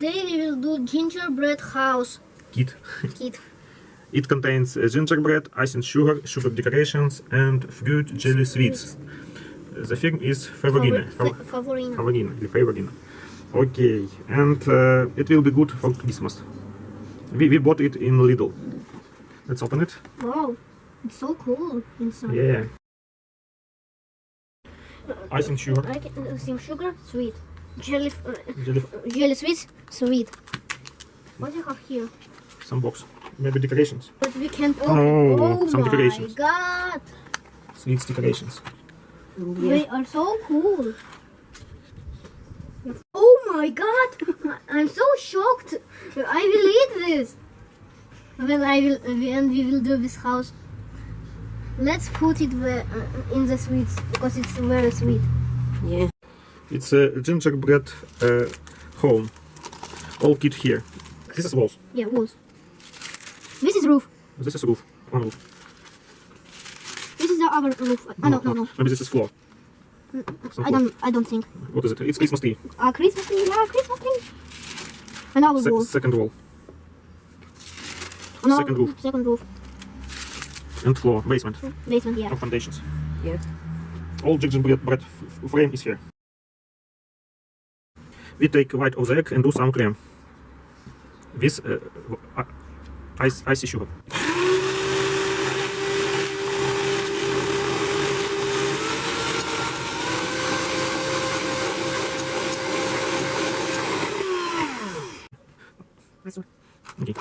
Today we will do gingerbread house. Kit. Kit. It contains gingerbread, icing sugar, sugar decorations, and fruit jelly sweets. The firm is Favorina. Favorina. Favorina. Okay, and it will be good for Christmas. We bought it in Lidl. Let's open it. Wow, it's so cool inside. Yeah. Icing sugar. Icing sugar, sweet. Jelly, Jelly. jelly sweets, sweet. What do you have here? Some box. Maybe decorations. But we can't open. Oh, some my decorations. God! Sweets decorations. They are so cool. Oh my God! I'm so shocked. I will eat this. When we will do this house. Let's put it in the sweets because it's very sweet. Yeah. It's a gingerbread home. All kit here. This is walls. Yeah, walls. This is roof. This is roof. One roof. This is the other roof. No. Maybe this is floor. Some floor. I don't think. What is it? It's Christmas tree. Christmas tree. Yeah, Christmas tree. Another wall. Second wall. No, second roof. Second roof. And floor. Basement. Basement. Yeah. Or foundations. Yeah. All gingerbread frame is here. We take white of the egg and do some cream. With icy sugar. Okay.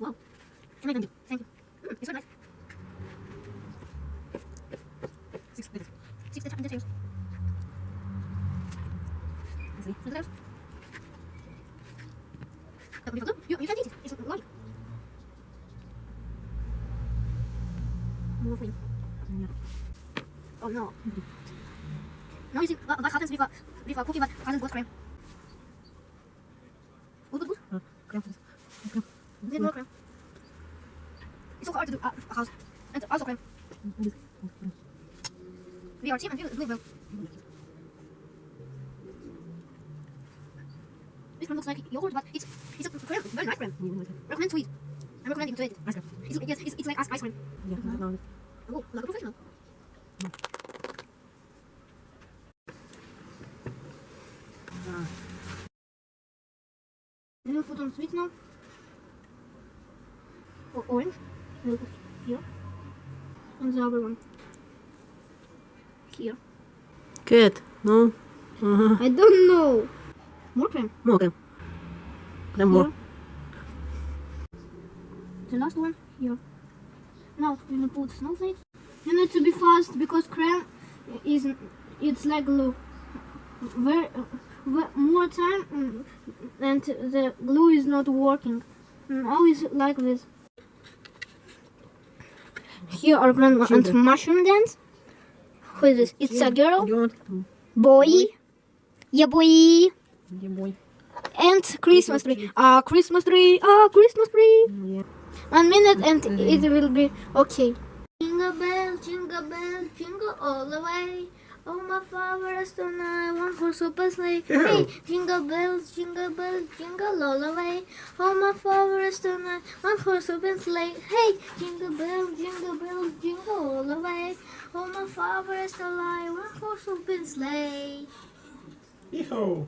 Wow. Can I thank you? Thank you. It's so nice. Six details. See? Details. You can eat it. It's logic. No for you. Oh no. Now you see what happens with a cookie that hasn't got cream. Good. Need more cream. It's so hard to do a house. And also cream. We are cheap and we do well. This cream looks like yogurt, but it's a cream, very nice cream. Recommend to eat. I'm recommending to eat it. It's like ice cream. Yeah. Oh, like a professional. We will put on sweets now. Or orange. We'll put here. And the other one. Here. Good. No. I don't know. More cream. More cream. Cream more. The last one here. Now we will put snowflakes. You need to be fast because cream it's like glue. More time and the glue is not working. Always like this. Here are grandma and mushroom dance. Who is this? It's a girl. Boy. Yeah, boy. Yeah, boy. And Christmas tree. Christmas tree. Christmas tree. Yeah. 1 minute and it will be okay. Jingle bell, jingle all the way. Oh, my father's tonight, one horse open sleigh. Hey, jingle bells, jingle all the way. Oh, my father's tonight, one horse open sleigh. Hey, jingle bells, jingle all the way. Oh, my father is alive. One horse open sleigh. Yeehaw!